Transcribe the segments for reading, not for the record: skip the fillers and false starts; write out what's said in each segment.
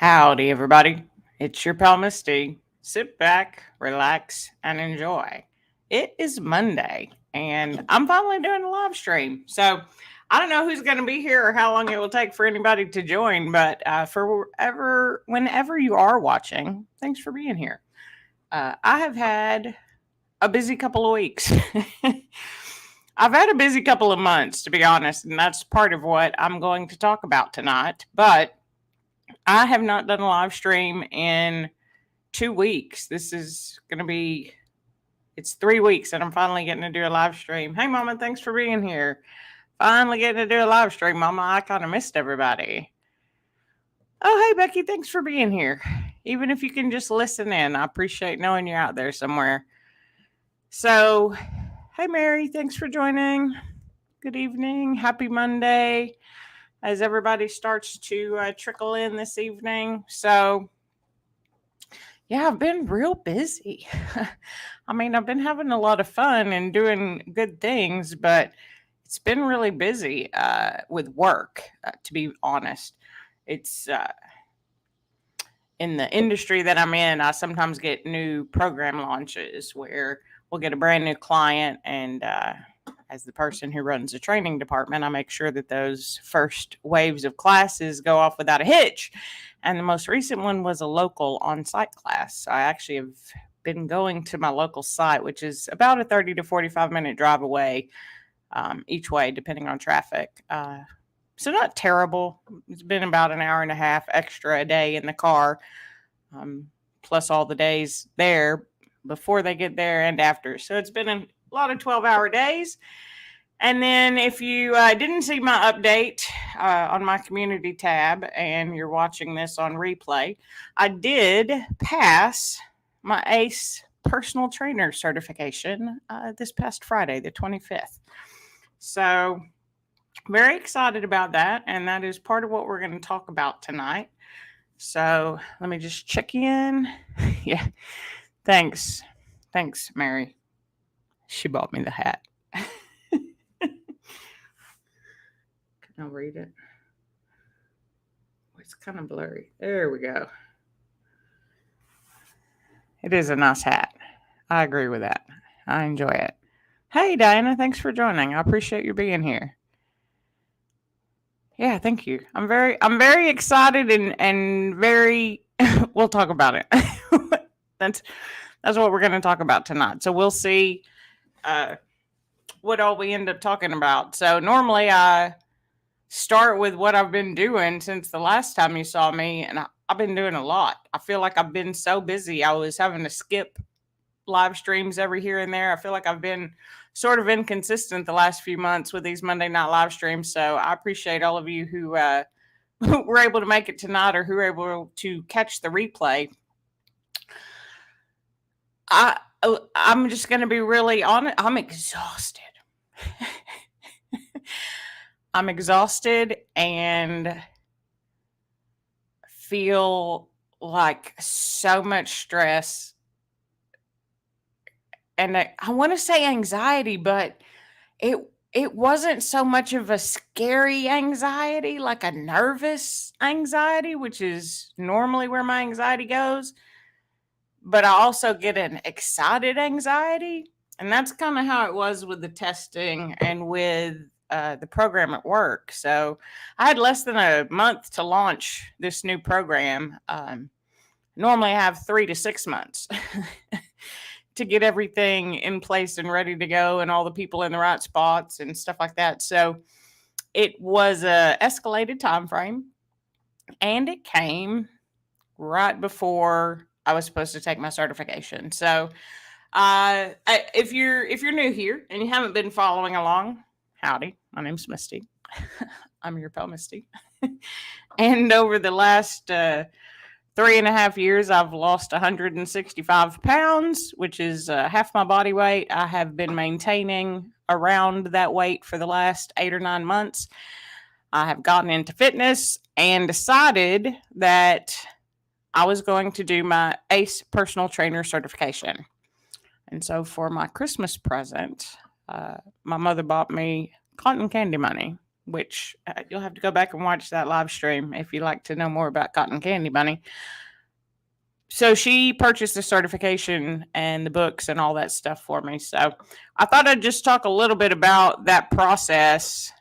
Howdy, everybody. It's your pal Misty. Sit back, relax, and enjoy. It is Monday, and I'm finally doing a live stream. So I don't know who's going to be here or how long it will take for anybody to join, but whenever you are watching, thanks for being here. I have had a busy couple of weeks. I've had a busy couple of months, to be honest, and that's part of what I'm going to talk about tonight. But I have not done a live stream in 2 weeks. This is going to be, it's 3 weeks, and I'm finally getting to do a live stream. Hey, Mama, thanks for being here. Finally getting to do a live stream, Mama. I kind of missed everybody. Oh, hey, Becky, thanks for being here. Even if you can just listen in, I appreciate knowing you're out there somewhere. So, hey, Mary, thanks for joining. Good evening. Happy Monday as everybody starts to trickle in this evening. So, yeah, I've been real busy. I mean, I've been having a lot of fun and doing good things, but it's been really busy with work, to be honest. It's in the industry that I'm in, I sometimes get new program launches where we'll get a brand new client, and as the person who runs the training department, I make sure that those first waves of classes go off without a hitch. And the most recent one was a local on-site class. So I actually have been going to my local site, which is about a 30 to 45-minute drive away each way, depending on traffic. So not terrible. It's been about an hour and a half extra a day in the car, plus all the days there before they get there and after. So it's been a lot of 12-hour days. And then if you didn't see my update on my community tab and you're watching this on replay, I did pass my ACE personal trainer certification this past Friday, the 25th. So very excited about that. And that is part of what we're going to talk about tonight. So let me just check in. Yeah. Thanks, Mary. She bought me the hat. Can I read it? It's kind of blurry. There we go. It is a nice hat. I agree with that. I enjoy it. Hey, Diana, thanks for joining. I appreciate you being here. Yeah, thank you. I'm very excited and very we'll talk about it. That's what we're going to talk about tonight. So we'll see what all we end up talking about. So normally I start with what I've been doing since the last time you saw me, and I've been doing a lot. I feel like I've been so busy. I was having to skip live streams every here and there. I feel like I've been sort of inconsistent the last few months with these Monday night live streams. So I appreciate all of you who were able to make it tonight or who were able to catch the replay. I'm just going to be really honest. I'm exhausted. I'm exhausted and feel like so much stress. And I want to say anxiety, but it wasn't so much of a scary anxiety, like a nervous anxiety, which is normally where my anxiety goes. But I also get an excited anxiety. And that's kind of how it was with the testing and with the program at work. So I had less than a month to launch this new program. Normally I have 3 to 6 months to get everything in place and ready to go and all the people in the right spots and stuff like that. So it was a escalated time frame, and it came right before I was supposed to take my certification. So if you're new here and you haven't been following along, howdy, my name's Misty. I'm your pal Misty. And over the last 3.5 years, I've lost 165 pounds, which is half my body weight. I have been maintaining around that weight for the last 8 or 9 months. I have gotten into fitness and decided that I was going to do my ACE personal trainer certification. And so for my Christmas present, my mother bought me cotton candy money. which you'll have to go back and watch that live stream if you'd like to know more about Cotton Candy Bunny. So she purchased the certification and the books and all that stuff for me. So I thought I'd just talk a little bit about that process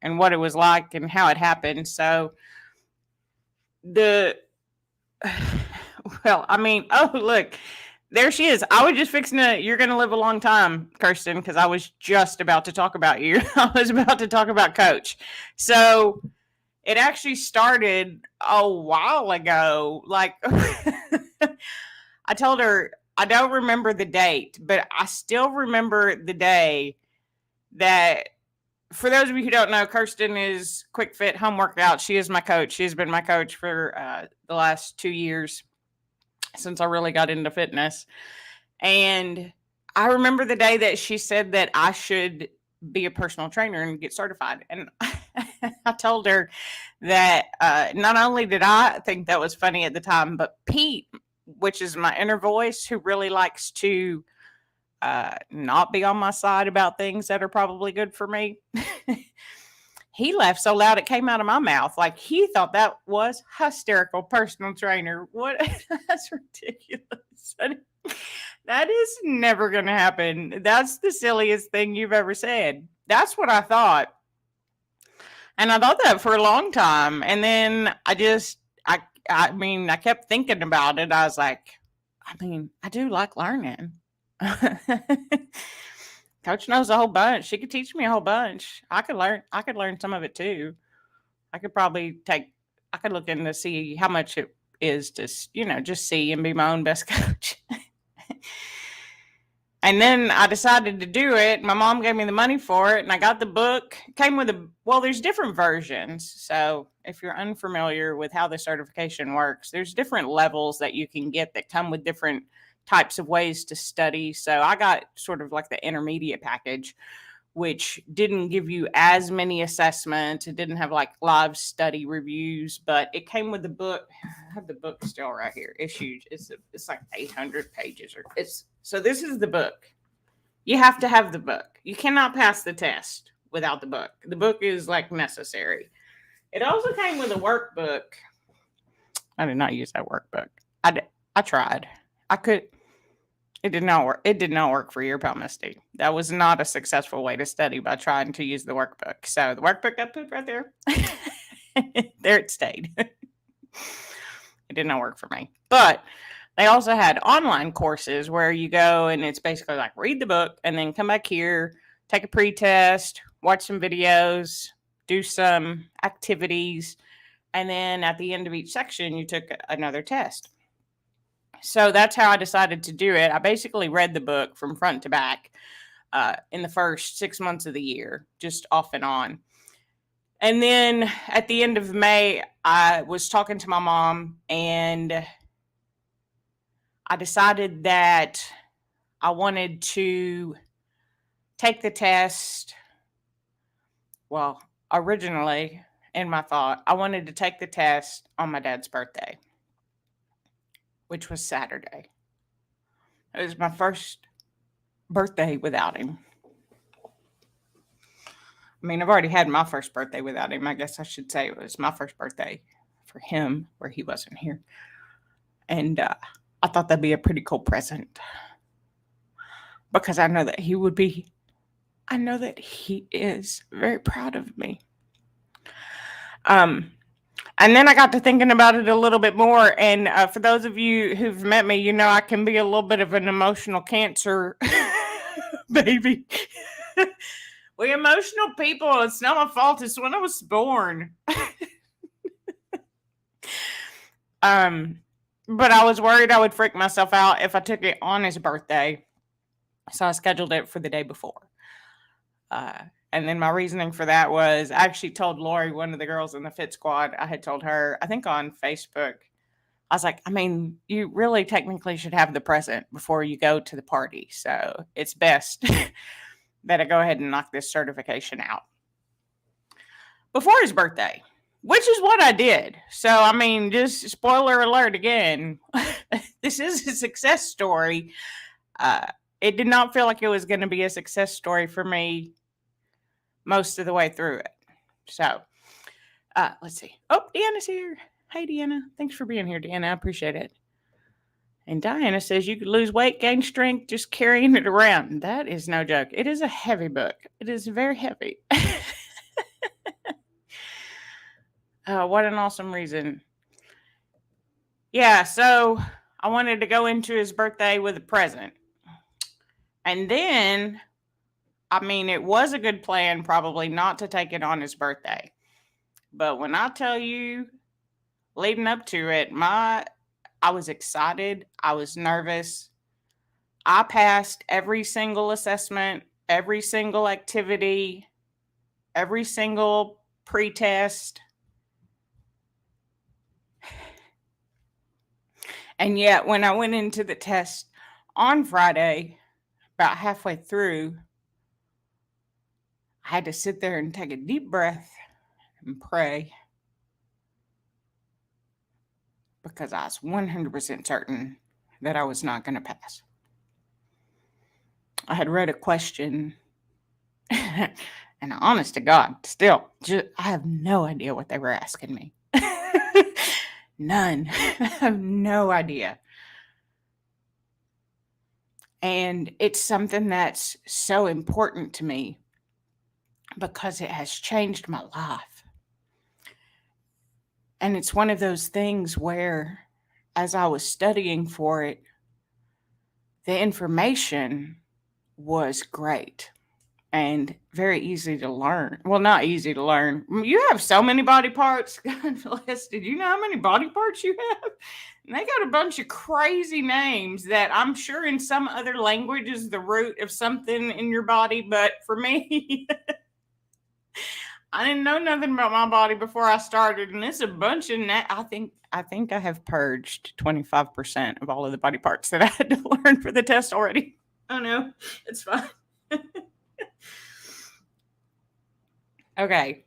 and what it was like and how it happened. So the well, I mean, oh look, there she is. I was just fixing to. You're going to live a long time, Kirsten, because I was just about to talk about you. I was about to talk about Coach. So it actually started a while ago. Like I told her, I don't remember the date, but I still remember the day that. For those of you who don't know, Kirsten is Quick Fit Home Workout. She is my coach. She has been my coach for the last 2 years since I really got into fitness. And I remember the day that she said that I should be a personal trainer and get certified. And I told her that not only did I think that was funny at the time, but Pete, which is my inner voice, who really likes to not be on my side about things that are probably good for me. He laughed so loud it came out of my mouth. Like he thought that was hysterical. Personal trainer. What? That's ridiculous. That is never going to happen. That's the silliest thing you've ever said. That's what I thought. And I thought that for a long time. And then I kept thinking about it. I was like, I do like learning. Coach knows a whole bunch. She could teach me a whole bunch. I could learn some of it too. I could look in to see how much it is to, just see and be my own best coach. And then I decided to do it. My mom gave me the money for it and I got the book. It came with there's different versions. So if you're unfamiliar with how the certification works, there's different levels that you can get that come with different types of ways to study. So I got sort of like the intermediate package, which didn't give you as many assessments. It didn't have like live study reviews, but it came with the book. I have the book still right here. It's huge. It's like 800 pages. So this is the book. You have to have the book. You cannot pass the test without the book. The book is like necessary. It also came with a workbook. I did not use that workbook. I tried. It did not work. It did not work for your pal Misty. That was not a successful way to study by trying to use the workbook. So the workbook got put right there. There it stayed. It did not work for me. But they also had online courses where you go and it's basically like read the book and then come back here, take a pre-test, watch some videos, do some activities, and then at the end of each section, you took another test. So that's how I decided to do it. I basically read the book from front to back in the first 6 months of the year, just off and on. And then at the end of May, I was talking to my mom and I decided that I wanted to take the test. Well, originally in my thought, I wanted to take the test on my dad's birthday, which was Saturday. It was my first birthday without him. I've already had my first birthday without him. I guess I should say it was my first birthday for him where he wasn't here. And I thought that'd be a pretty cool present because I know that he is very proud of me. And then I got to thinking about it a little bit more. And for those of you who've met me, I can be a little bit of an emotional cancer baby. We emotional people, it's not my fault. It's when I was born. But I was worried I would freak myself out if I took it on his birthday. So I scheduled it for the day before. And then my reasoning for that was I actually told Lori, one of the girls in the Fit Squad, I had told her, I think on Facebook, I was like, you really technically should have the present before you go to the party. So it's best that I go ahead and knock this certification out before his birthday, which is what I did. So, just spoiler alert again, this is a success story. It did not feel like it was going to be a success story for me most of the way through it. So, let's see. Oh, Deanna's here. Hey, Deanna. Thanks for being here, Deanna. I appreciate it. And Diana says you could lose weight, gain strength just carrying it around. That is no joke. It is a heavy book. It is very heavy. What an awesome reason. Yeah, so I wanted to go into his birthday with a present. And then, I mean, it was a good plan probably not to take it on his birthday. But when I tell you, leading up to it, I was excited. I was nervous. I passed every single assessment, every single activity, every single pretest. And yet, when I went into the test on Friday, about halfway through, I had to sit there and take a deep breath and pray because I was 100% certain that I was not going to pass. I had read a question, and honest to God, still, I have no idea what they were asking me. None. I have no idea. And it's something that's so important to me because it has changed my life. And it's one of those things where, as I was studying for it, the information was great and very easy to learn. Well, not easy to learn. You have so many body parts. God bless. Did you know how many body parts you have? And they got a bunch of crazy names that I'm sure in some other language is the root of something in your body. But for me, I didn't know nothing about my body before I started. And it's a bunch of I think I have purged 25% of all of the body parts that I had to learn for the test already. Oh no, it's fine. Okay.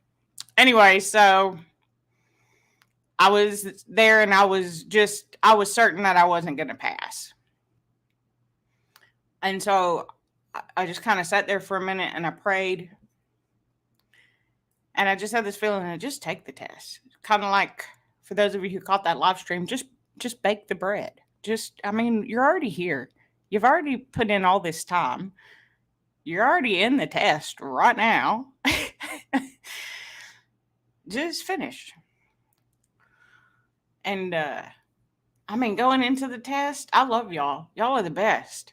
Anyway, so I was there and I was certain that I wasn't going to pass. And so I just kind of sat there for a minute and I prayed. And I just had this feeling to just take the test. Kind of like, for those of you who caught that live stream, just bake the bread. You're already here. You've already put in all this time. You're already in the test right now. Just finish. And, going into the test, I love y'all. Y'all are the best.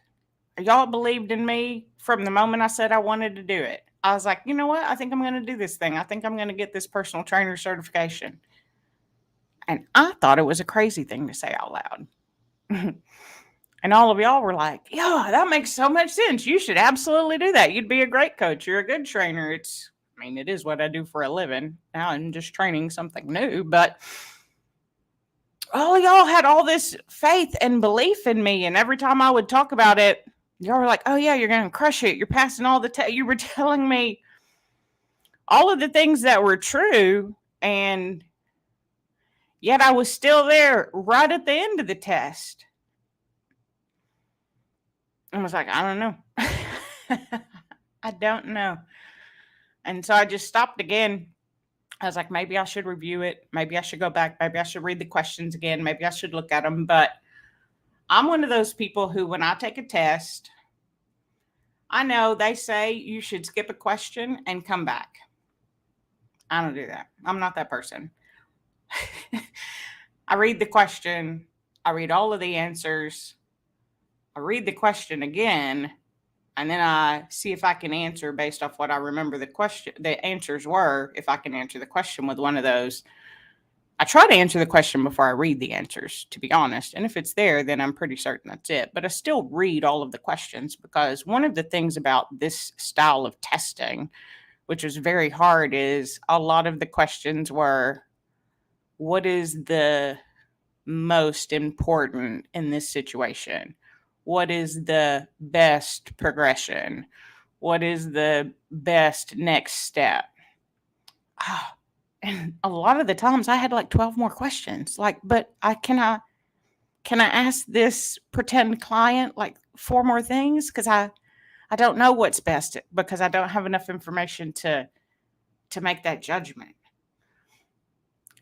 Y'all believed in me from the moment I said I wanted to do it. I was like, you know what? I think I'm going to do this thing. I think I'm going to get this personal trainer certification. And I thought it was a crazy thing to say out loud. And all of y'all were like, yeah, that makes so much sense. You should absolutely do that. You'd be a great coach. You're a good trainer. It is what I do for a living. Now I'm just training something new. But all of y'all had all this faith and belief in me. And every time I would talk about it, y'all were like, oh, yeah, you're going to crush it. You're passing all the you were telling me all of the things that were true. And yet I was still there right at the end of the test. I was like, I don't know. I don't know. And so I just stopped again. I was like, maybe I should review it. Maybe I should go back. Maybe I should read the questions again. Maybe I should look at them. But I'm one of those people who, when I take a test, I know they say you should skip a question and come back. I don't do that. I'm not that person. I read the question. I read all of the answers. I read the question again, and then I see if I can answer based off what I remember the answers were. If I can answer the question with one of those, I try to answer the question before I read the answers, to be honest. And if it's there, then I'm pretty certain that's it. But I still read all of the questions because one of the things about this style of testing, which was very hard, is a lot of the questions were, what is the most important in this situation? What is the best progression? What is the best next step? And a lot of the times I had like 12 more questions. But can I ask this pretend client like 4 more things? Because I I don't know what's best because I don't have enough information to make that judgment.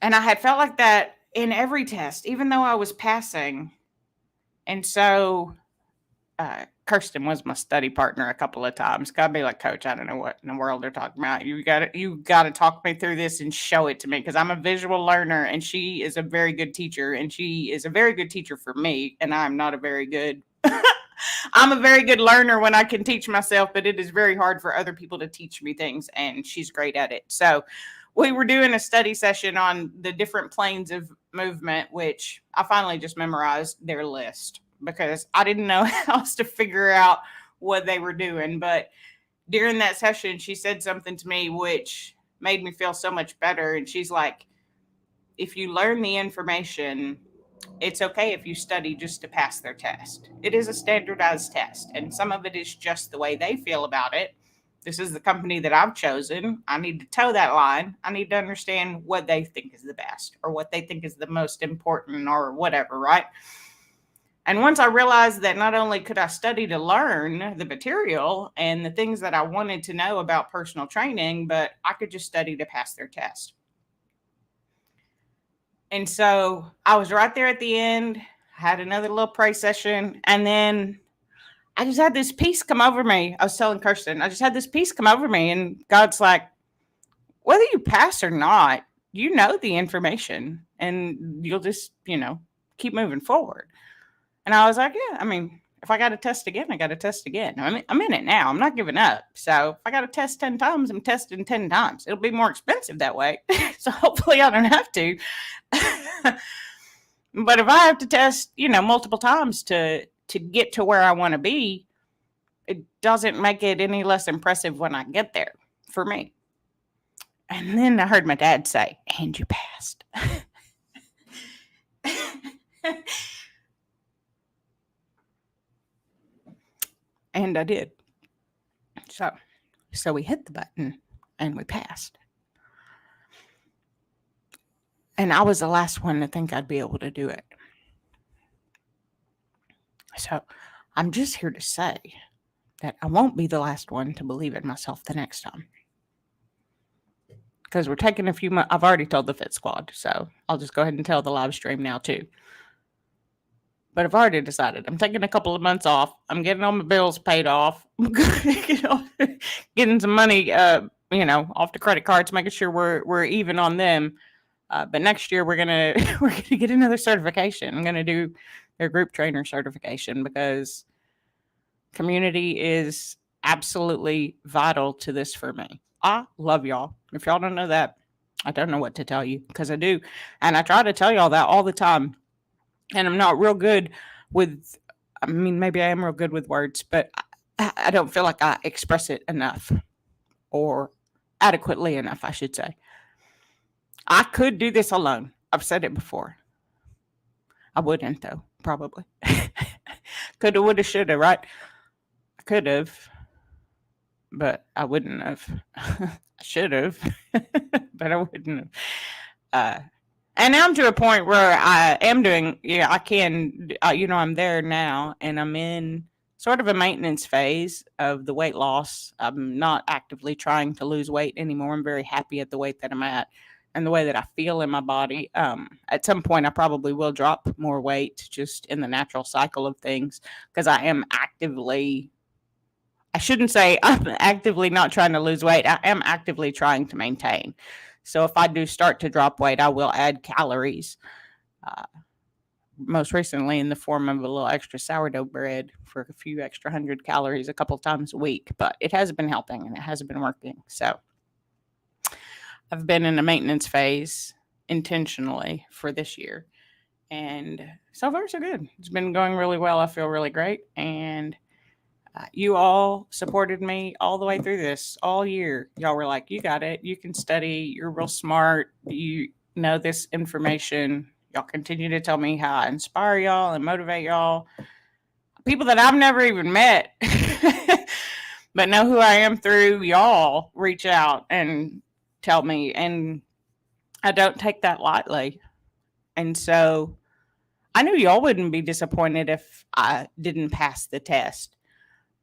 And I had felt like that in every test, even though I was passing. And so Kirsten was my study partner a couple of times. Gotta be like, Coach, I don't know what in the world they're talking about. You gotta talk me through this and show it to me, because I'm a visual learner and she is a very good teacher, and she is a very good teacher for me, and I'm not a very good I'm a very good learner when I can teach myself, but it is very hard for other people to teach me things, and she's great at it. So we were doing a study session on the different planes of movement, which I finally just memorized their list because I didn't know how else to figure out what they were doing. But during that session, she said something to me which made me feel so much better. And she's like, if you learn the information, it's okay if you study just to pass their test. It is a standardized test, and some of it is just the way they feel about it. This is the company that I've chosen. I need to toe that line. I need to understand what they think is the best or what they think is the most important or whatever, right? And once I realized that not only could I study to learn the material and the things that I wanted to know about personal training, but I could just study to pass their test. And so I was right there at the end, had another little pray session, and then I just had this peace come over me. I was telling Kirsten, I just had this peace come over me, and God's like, whether you pass or not, you know the information, and you'll just, keep moving forward. And I was like, yeah, I mean, if I got to test again, I got to test again. I'm in it now. I'm not giving up. So if I got to test 10 times, I'm testing 10 times. It'll be more expensive that way. So hopefully I don't have to. But if I have to test, multiple times to get to where I want to be, it doesn't make it any less impressive when I get there for me. And then I heard my dad say, and you passed. And I did. So we hit the button and we passed. And I was the last one to think I'd be able to do it. So I'm just here to say that I won't be the last one to believe in myself the next time. Because we're taking a few months. I've already told the Fit Squad, so I'll just go ahead and tell the live stream now too. But I've already decided I'm taking a couple of months off. I'm getting all my bills paid off. Getting some money, off the credit cards, making sure we're even on them. But next year we're gonna get another certification. I'm gonna do their group trainer certification because community is absolutely vital to this for me. I love y'all. If y'all don't know that, I don't know what to tell you, because I do. And I try to tell y'all that all the time. And I'm not real good with, maybe I am real good with words, but I don't feel like I express it enough, or adequately enough, I should say. I could do this alone. I've said it before. I wouldn't, though, probably. Coulda, woulda, shoulda, right? I could have, but I wouldn't have. I should have, but I wouldn't have. And now I'm to a point where I am doing, I can, I'm there now, and I'm in sort of a maintenance phase of the weight loss. I'm not actively trying to lose weight anymore. I'm very happy at the weight that I'm at and the way that I feel in my body. At some point, I probably will drop more weight just in the natural cycle of things, because I shouldn't say I'm actively not trying to lose weight. I am actively trying to maintain. So if I do start to drop weight, I will add calories. Most recently in the form of a little extra sourdough bread for a few extra 100 calories a couple times a week. But it has been helping and it has been working. So I've been in a maintenance phase intentionally for this year. And so far, so good. It's been going really well. I feel really great. And you all supported me all the way through this all year. Y'all were like, you got it. You can study. You're real smart. You know this information. Y'all continue to tell me how I inspire y'all and motivate y'all. People that I've never even met, but know who I am through y'all, reach out and tell me. And I don't take that lightly. And so I knew y'all wouldn't be disappointed if I didn't pass the test.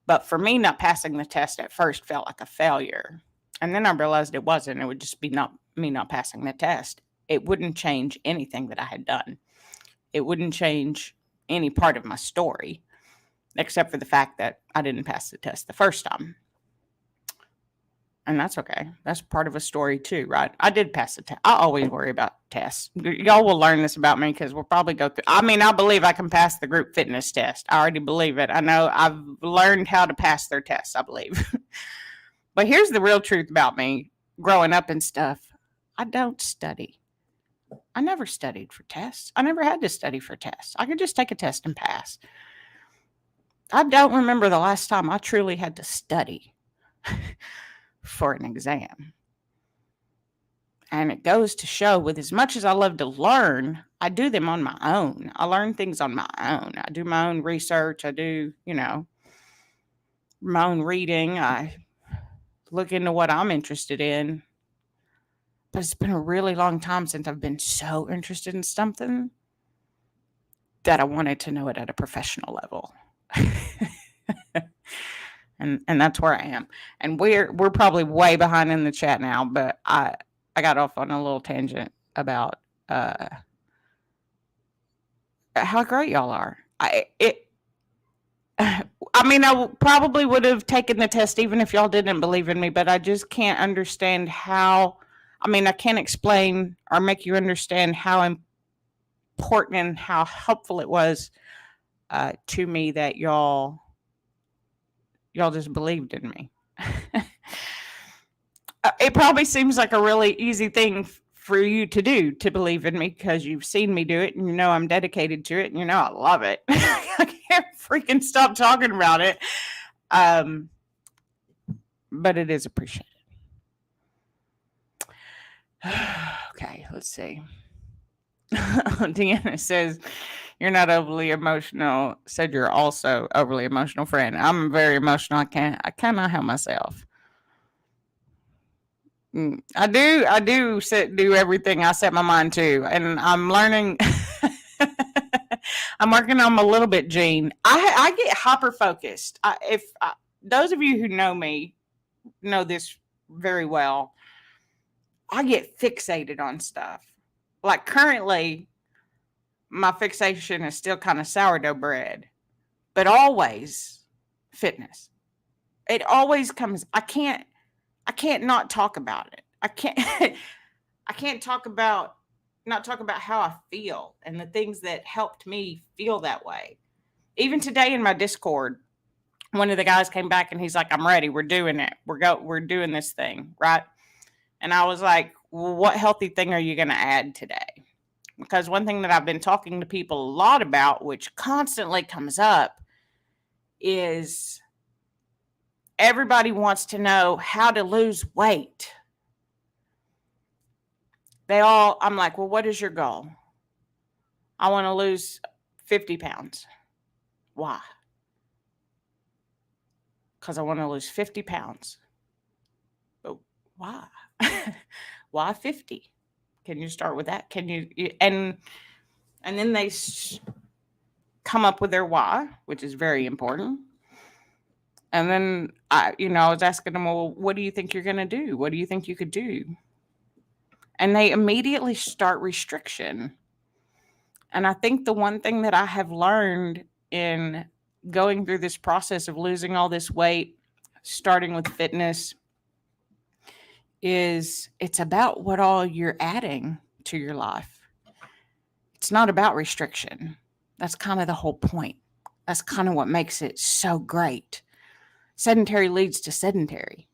But for me, not passing the test at first felt like a failure. And then I realized it wasn't. It would just be not me not passing the test. It wouldn't change anything that I had done. It wouldn't change any part of my story, except for the fact that I didn't pass the test the first time. And that's okay. That's part of a story too, right? I did pass the test. I always worry about tests. Y'all will learn this about me because we'll probably go through. I mean, I believe I can pass the group fitness test. I already believe it. I know I've learned how to pass their tests, I believe. But here's the real truth about me growing up and stuff. I don't study. I never studied for tests. I never had to study for tests. I could just take a test and pass. I don't remember the last time I truly had to study for an exam. And it goes to show, with as much as I love to learn, I do them on my own. I learn things on my own. I do my own research. I do, my own reading. I look into what I'm interested in. But it's been a really long time since I've been so interested in something that I wanted to know it at a professional level. And that's where I am. And we're probably way behind in the chat now, but I got off on a little tangent about how great y'all are. I probably would have taken the test even if y'all didn't believe in me, but I just can't understand how. I can't explain or make you understand how important and how helpful it was to me that y'all just believed in me. It probably seems like a really easy thing for you to do, to believe in me, because you've seen me do it and you know I'm dedicated to it and you know I love it. I can't freaking stop talking about it. But it is appreciated. Okay, let's see. Deanna says, you're not overly emotional. Said you're also overly emotional, friend. I'm very emotional. I cannot help myself. I do do everything I set my mind to, and I'm learning. I'm working on them a little bit, Jean. I get hyper focused. Those of you who know me know this very well. I get fixated on stuff. Like currently, my fixation is still kind of sourdough bread, but always fitness. It always comes. I can't not talk about it. I can't talk about how I feel and the things that helped me feel that way. Even today in my Discord, one of the guys came back and he's like, I'm ready. We're doing it. We're doing this thing, right? And I was like, well, what healthy thing are you going to add today? Because one thing that I've been talking to people a lot about, which constantly comes up, is everybody wants to know how to lose weight. I'm like, well, what is your goal? I want to lose 50 pounds. Why? Because I want to lose 50 pounds. But why? Why 50? Can you start with that? Can you? And then they come up with their why, which is very important. And then I was asking them, well, what do you think you're going to do? What do you think you could do? And they immediately start restriction. And I think the one thing that I have learned in going through this process of losing all this weight, starting with fitness, is it's about what all you're adding to your life. It's not about restriction. That's kind of the whole point. That's kind of what makes it so great. Sedentary leads to sedentary.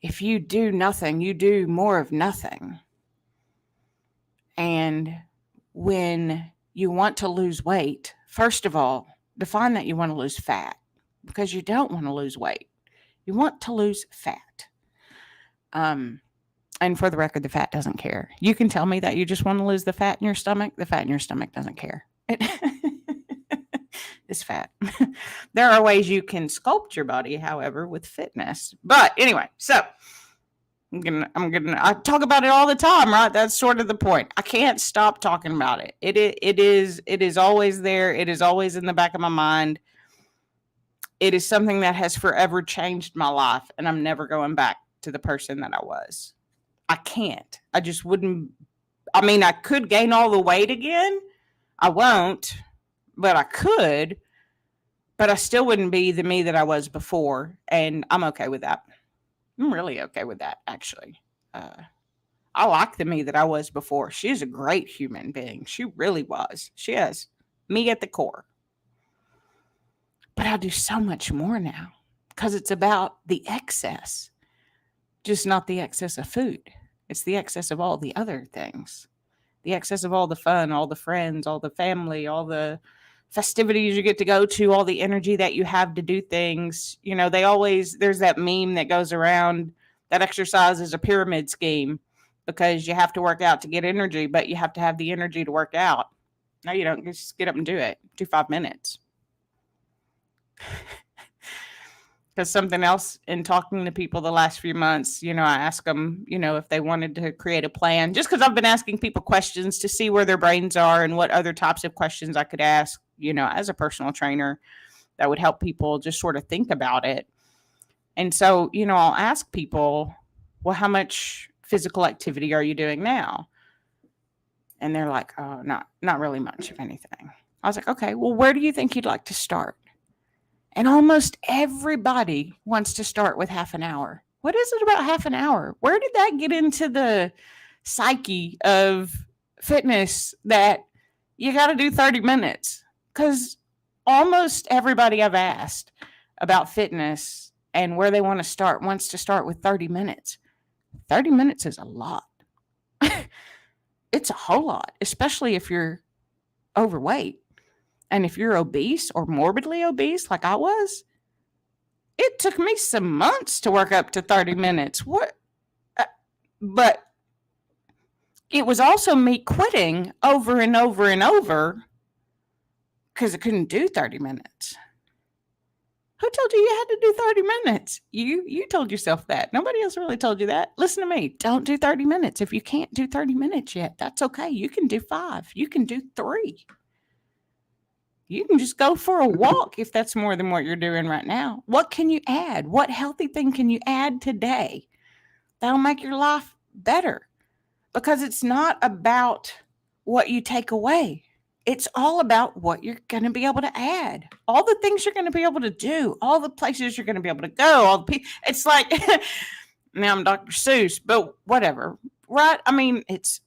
If you do nothing, you do more of nothing. And when you want to lose weight, first of all, define that you want to lose fat, because you don't want to lose weight. You want to lose fat. And for the record, the fat doesn't care. You can tell me that you just want to lose the fat in your stomach. The fat in your stomach doesn't care. It's fat. There are ways you can sculpt your body, however, with fitness. But anyway, so I talk about it all the time, right? That's sort of the point. I can't stop talking about it. It is always there. It is always in the back of my mind. it is something that has forever changed my life, and I'm never going back to the person that I was. I can't. I just wouldn't. I mean, I could gain all the weight again. I won't, but I could. But I still wouldn't be the me that I was before, and I'm okay with that. I'm really okay with that, actually. I like the me that I was before. She's a great human being. She really was. She has me at the core. But I do so much more now because it's about the excess, just not the excess of food. It's the excess of all the other things, the excess of all the fun, all the friends, all the family, all the festivities you get to go to, all the energy that you have to do things. You know, there's that meme that goes around that exercise is a pyramid scheme because you have to work out to get energy, but you have to have the energy to work out. No, you don't. Just get up and do it. Do 5 minutes. Because something else in talking to people the last few months, I ask them, if they wanted to create a plan, just because I've been asking people questions to see where their brains are and what other types of questions I could ask, as a personal trainer that would help people just sort of think about it. And so, I'll ask people, well, how much physical activity are you doing now? And they're like, oh, not really much of anything. I was like, okay, well, where do you think you'd like to start? And almost everybody wants to start with half an hour. What is it about half an hour? Where did that get into the psyche of fitness that you got to do 30 minutes? Because almost everybody I've asked about fitness and where they want to start wants to start with 30 minutes. 30 minutes is a lot. It's a whole lot, especially if you're overweight. And if you're obese or morbidly obese, like I was, it took me some months to work up to 30 minutes. But it was also me quitting over and over and over because I couldn't do 30 minutes. Who told you had to do 30 minutes? You told yourself that. Nobody else really told you that. Listen to me. Don't do 30 minutes. If you can't do 30 minutes yet, that's okay. You can do 5. You can do 3. You can just go for a walk if that's more than what you're doing right now. What can you add? What healthy thing can you add today that'll make your life better? Because it's not about what you take away. It's all about what you're going to be able to add. All the things you're going to be able to do. All the places you're going to be able to go. It's like, now I'm Dr. Seuss, but whatever. Right? I mean, it's...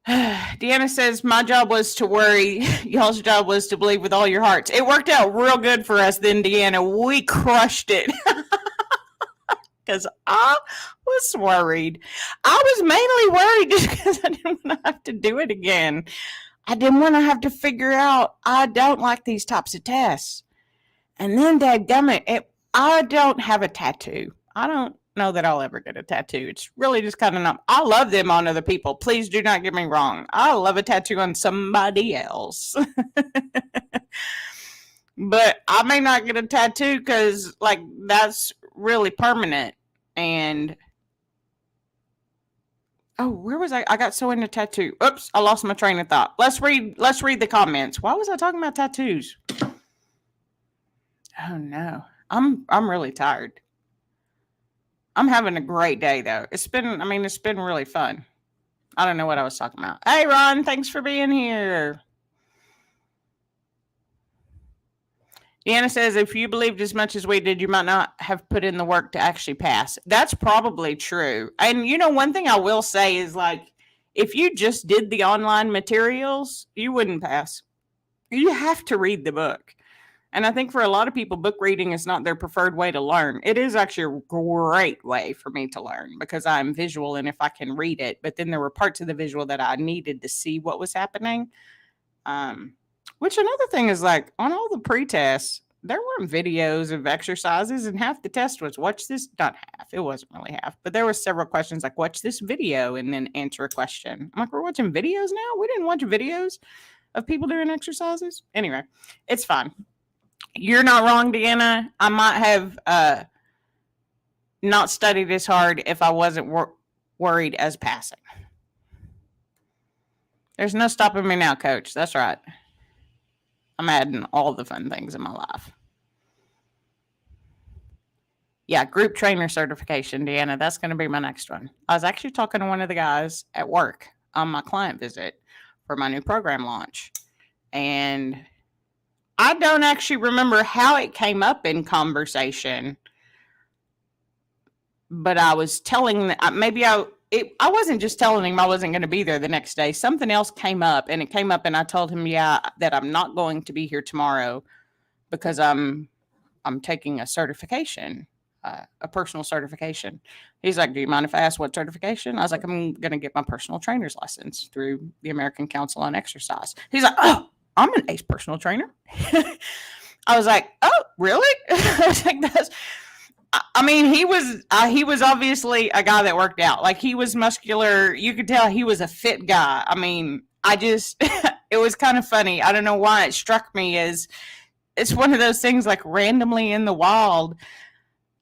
Deanna says, my job was to worry. Y'all's job was to believe with all your hearts. It worked out real good for us then, Deanna. We crushed it. Because I was worried. I was mainly worried just because I didn't want to have to do it again. I didn't want to have to figure out, I don't like these types of tests. And then, dadgummit, I don't have a tattoo. I don't know that I'll ever get a tattoo. It's really just kind of not. I love them on other people. Please do not get me wrong. I love a tattoo on somebody else. But I may not get a tattoo because, like, that's really permanent. And where was I? I got so into tattoo. Oops, I lost my train of thought. Let's read the comments. Why was I talking about tattoos? Oh no. I'm really tired. I'm having a great day though. It's been really fun. I don't know what I was talking about. Hey Ron, thanks for being here. Deanna says, if you believed as much as we did, you might not have put in the work to actually pass. That's probably true. And one thing I will say is, like, if you just did the online materials, you wouldn't pass. You have to read the book. And I think for a lot of people, book reading is not their preferred way to learn. It is actually a great way for me to learn because I'm visual and if I can read it. But then there were parts of the visual that I needed to see what was happening. Which another thing is, like, on all the pre-tests, there weren't videos of exercises, and half the test was watch this. Not half. It wasn't really half. But there were several questions like watch this video and then answer a question. I'm like, we're watching videos now? We didn't watch videos of people doing exercises? Anyway, it's fine. You're not wrong, Deanna. I might have not studied as hard if I wasn't worried as passing. There's no stopping me now, Coach. That's right. I'm adding all the fun things in my life. Yeah, group trainer certification, Deanna. That's going to be my next one. I was actually talking to one of the guys at work on my client visit for my new program launch. And I don't actually remember how it came up in conversation, but I was telling, I wasn't just telling him I wasn't going to be there the next day. Something else came up, and it came up, and I told him, yeah, that I'm not going to be here tomorrow because I'm taking a certification, a personal certification. He's like, do you mind if I ask what certification? I was like, I'm going to get my personal trainer's license through the American Council on Exercise. He's like, oh, I'm an ACE personal trainer. I was like, oh, really? I was like, I mean, he was obviously a guy that worked out. Like, he was muscular. You could tell he was a fit guy. I mean, it was kind of funny. I don't know why it struck me as it's one of those things like randomly in the wild.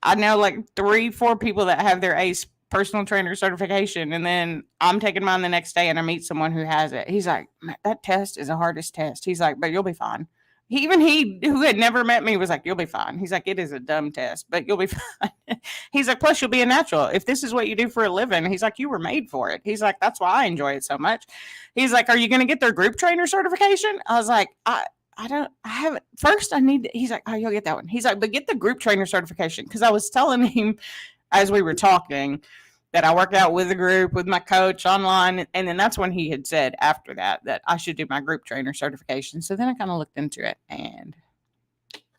I know like 3-4 people that have their ACE personal trainer certification, and then I'm taking mine the next day and I meet someone who has it. He's like, that test is the hardest test. He's like, but you'll be fine. He who had never met me was like, you'll be fine. He's like, it is a dumb test, but you'll be fine. He's like, plus you'll be a natural. If this is what you do for a living, he's like, you were made for it. He's like, that's why I enjoy it so much. He's like, are you going to get their group trainer certification? I was like, I haven't. First, he's like, oh, you'll get that one. He's like, but get the group trainer certification. Because I was telling him as we were talking that I work out with a group with my coach online. And then that's when he had said after that I should do my group trainer certification. So then I kind of looked into it. And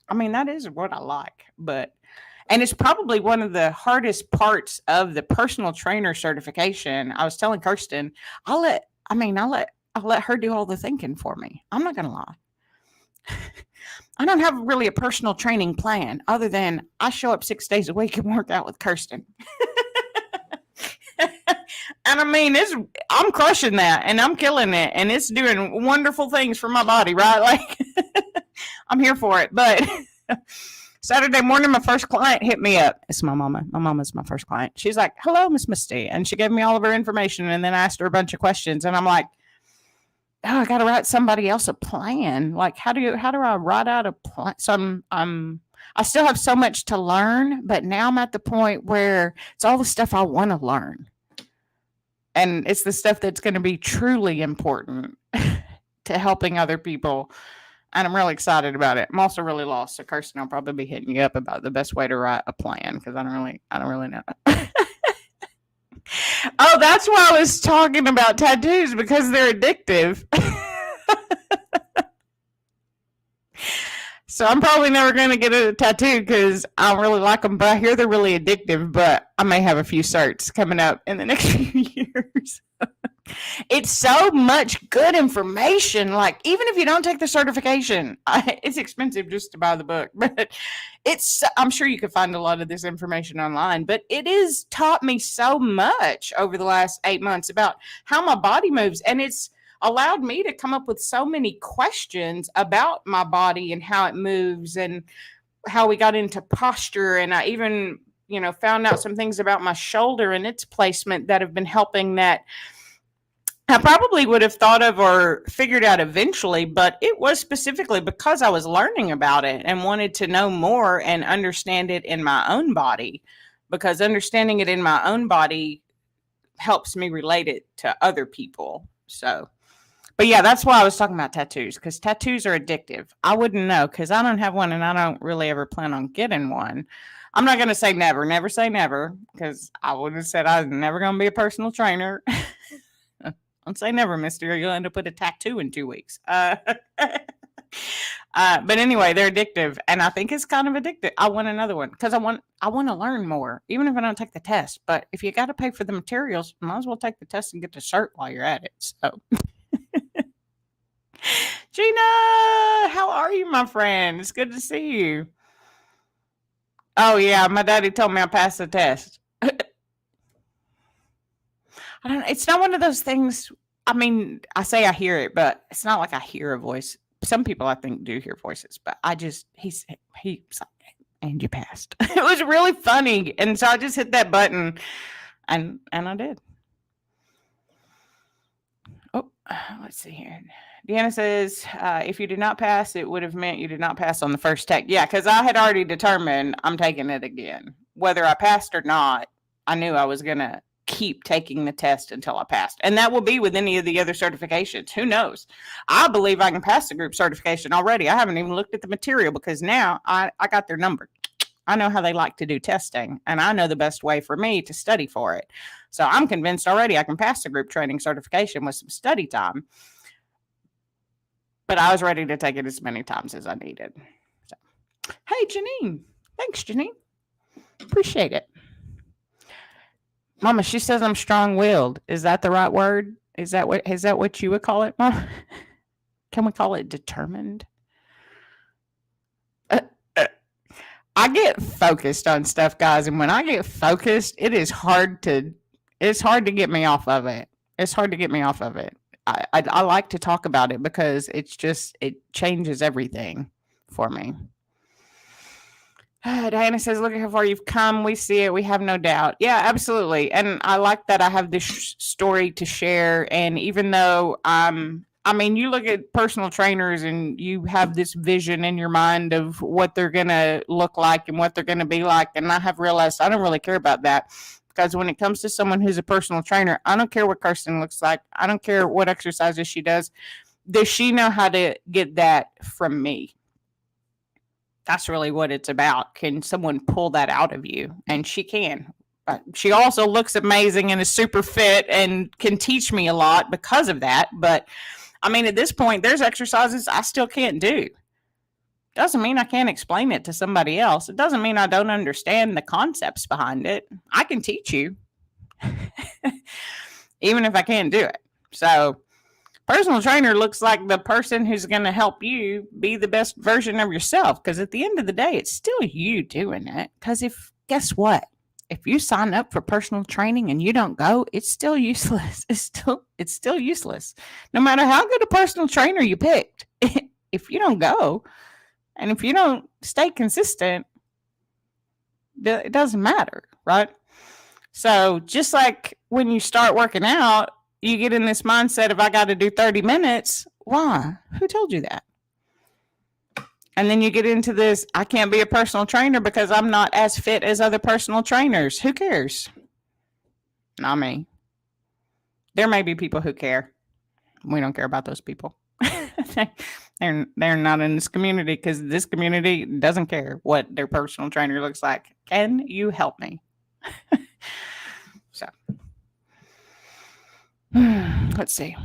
I mean, that is what I like. And it's probably one of the hardest parts of the personal trainer certification. I was telling Kirsten, I'll let her do all the thinking for me. I'm not going to lie. I don't have really a personal training plan other than I show up 6 days a week and work out with Kirsten. And I mean, I'm crushing that and I'm killing it and it's doing wonderful things for my body, right? Like I'm here for it. But Saturday morning, my first client hit me up. It's my mama. My mama's my first client. She's like, hello, Miss Misty. And she gave me all of her information and then I asked her a bunch of questions. And I'm like, oh, I got to write somebody else a plan. Like, how do I write out a plan? So I still have so much to learn, but now I'm at the point where it's all the stuff I want to learn. And it's the stuff that's going to be truly important to helping other people. And I'm really excited about it. I'm also really lost. So Kirsten, I'll probably be hitting you up about the best way to write a plan because I don't really know. Oh, that's why I was talking about tattoos because they're addictive. So I'm probably never going to get a tattoo because I don't really like them, but I hear they're really addictive, but I may have a few certs coming up in the next few years. It's so much good information. Like, even if you don't take the certification, it's expensive just to buy the book, but I'm sure you could find a lot of this information online, but it has taught me so much over the last 8 months about how my body moves. And it's allowed me to come up with so many questions about my body and how it moves and how we got into posture. And I even, found out some things about my shoulder and its placement that have been helping that I probably would have thought of or figured out eventually, but it was specifically because I was learning about it and wanted to know more and understand it in my own body, because understanding it in my own body helps me relate it to other people. So, but yeah, that's why I was talking about tattoos, because tattoos are addictive. I wouldn't know because I don't have one and I don't really ever plan on getting one. I'm not going to say never say never, because I would have said I was never going to be a personal trainer. Don't say never, mister, or you'll end up with a tattoo in 2 weeks. But anyway, they're addictive, and I think it's kind of addictive. I want another one because I want to learn more, even if I don't take the test. But if you got to pay for the materials, might as well take the test and get the cert while you're at it. So, Gina, how are you, my friend? It's good to see you. Oh yeah, my daddy told me I passed the test. It's not one of those things. I mean, I say I hear it, but it's not like I hear a voice. Some people I think do hear voices, but he's like, and you passed. It was really funny. And so I just hit that button and I did. Oh, let's see here. Deanna says, if you did not pass, it would have meant you did not pass on the first take. Yeah, because I had already determined I'm taking it again. Whether I passed or not, I knew I was going to keep taking the test until I passed. And that will be with any of the other certifications. Who knows? I believe I can pass the group certification already. I haven't even looked at the material because now I got their number. I know how they like to do testing, and I know the best way for me to study for it. So I'm convinced already I can pass the group training certification with some study time. But I was ready to take it as many times as I needed. So, hey, Janine. Thanks, Janine. Appreciate it. Mama, she says I'm strong-willed. Is that the right word? Is that what you would call it, Mom? Can we call it determined? I get focused on stuff, guys, and when I get focused, it's hard to get me off of it. It's hard to get me off of it. I like to talk about it because it changes everything for me. Diana says, look at how far you've come. We see it. We have no doubt. Yeah, absolutely. And I like that I have this story to share. And even though you look at personal trainers and you have this vision in your mind of what they're going to look like and what they're going to be like. And I have realized I don't really care about that. Because when it comes to someone who's a personal trainer, I don't care what Kirsten looks like. I don't care what exercises she does. Does she know how to get that from me? That's really what it's about. Can someone pull that out of you? And she can. She also looks amazing and is super fit and can teach me a lot because of that. But at this point, there's exercises I still can't do. Doesn't mean I can't explain it to somebody else. It doesn't mean I don't understand the concepts behind it. I can teach you, even if I can't do it. So, personal trainer looks like the person who's going to help you be the best version of yourself. Because at the end of the day, it's still you doing it. Because guess what? If you sign up for personal training and you don't go, it's still useless. It's still useless. No matter how good a personal trainer you picked, if you don't go, and if you don't stay consistent, it doesn't matter, right? So just like when you start working out, you get in this mindset of I got to do 30 minutes. Why? Who told you that? And then you get into this, I can't be a personal trainer because I'm not as fit as other personal trainers. Who cares? Not me. There may be people who care. We don't care about those people. They're not in this community because this community doesn't care what their personal trainer looks like. Can you help me? So, let's see.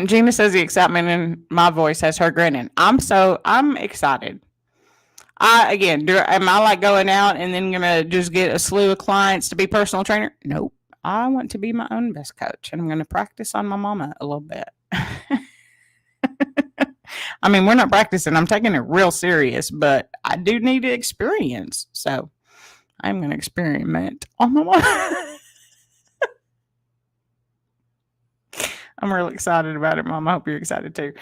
Gina says the excitement in my voice has her grinning. I'm excited. Am I like going out and then gonna just get a slew of clients to be personal trainer? Nope. I want to be my own best coach, and I'm gonna practice on my mama a little bit. We're not practicing. I'm taking it real serious, but I do need experience. So I'm going to experiment on my mom. I'm really excited about it, Mom. I hope you're excited too.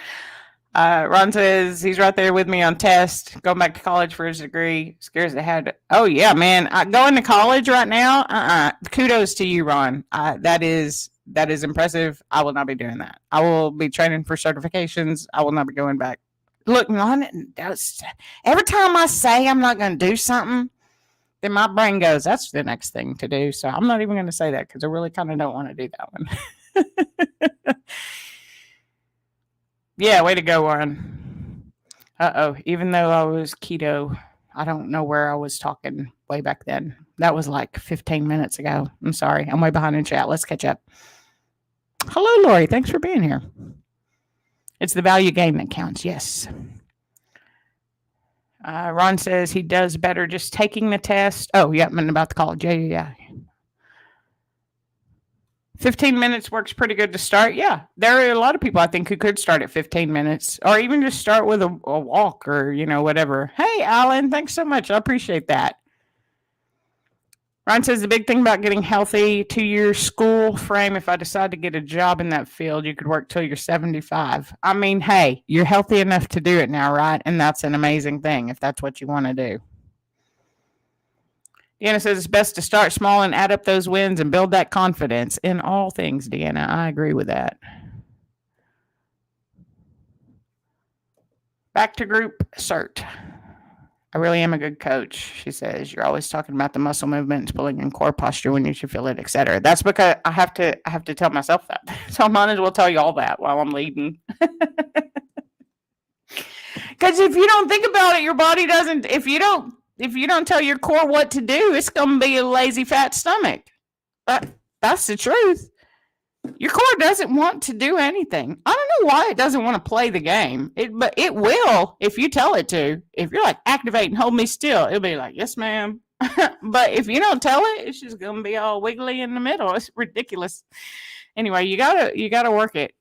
Ron says he's right there with me on test, going back to college for his degree. Scares the head. Oh, yeah, man. Going to college right now? Kudos to you, Ron. That is impressive. I will not be doing that. I will be training for certifications. I will not be going back. Look, every time I say I'm not going to do something, then my brain goes, that's the next thing to do. So I'm not even going to say that because I really kind of don't want to do that one. Yeah, way to go, Warren. Even though I was keto, I don't know where I was talking way back then. That was like 15 minutes ago. I'm sorry. I'm way behind in chat. Let's catch up. Hello, Lori. Thanks for being here. It's the value game that counts. Yes. Ron says he does better just taking the test. Oh, yeah, and about the college. Yeah. 15 minutes works pretty good to start. Yeah, there are a lot of people I think who could start at 15 minutes or even just start with a walk or, whatever. Hey, Alan, thanks so much. I appreciate that. Ron says the big thing about getting healthy to your school frame, if I decide to get a job in that field, you could work till you're 75. Hey, you're healthy enough to do it now, right? And that's an amazing thing if that's what you want to do. Deanna says it's best to start small and add up those wins and build that confidence in all things, Deanna. I agree with that. Back to group cert. I really am a good coach, she says. You're always talking about the muscle movements, pulling in core posture when you should feel it, etc. That's because I have to tell myself that. So I might as well tell you all that while I'm leading. Because if you don't think about it, your body doesn't. If you don't tell your core what to do, it's gonna be a lazy fat stomach. That's the truth. Your core doesn't want to do anything. I don't know why it doesn't want to play the game. But it will if you tell it to. If you're like, activate and hold me still, it'll be like, yes, ma'am. But if you don't tell it, it's just gonna be all wiggly in the middle. It's ridiculous. Anyway, you gotta work it.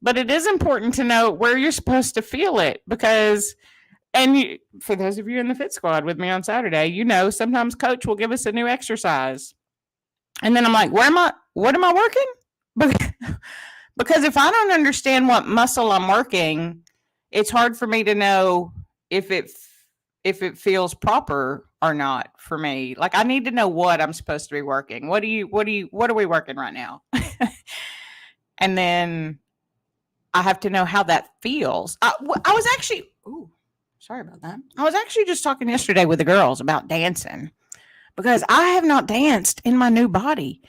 But it is important to know where you're supposed to feel it because, for those of you in the Fit Squad with me on Saturday, sometimes Coach will give us a new exercise. And then I'm like, what am I working? Because if I don't understand what muscle I'm working, it's hard for me to know if it feels proper or not for me. Like I need to know what I'm supposed to be working. What are we working right now? And then I have to know how that feels. I was actually, sorry about that. I was actually just talking yesterday with the girls about dancing. Because I have not danced in my new body.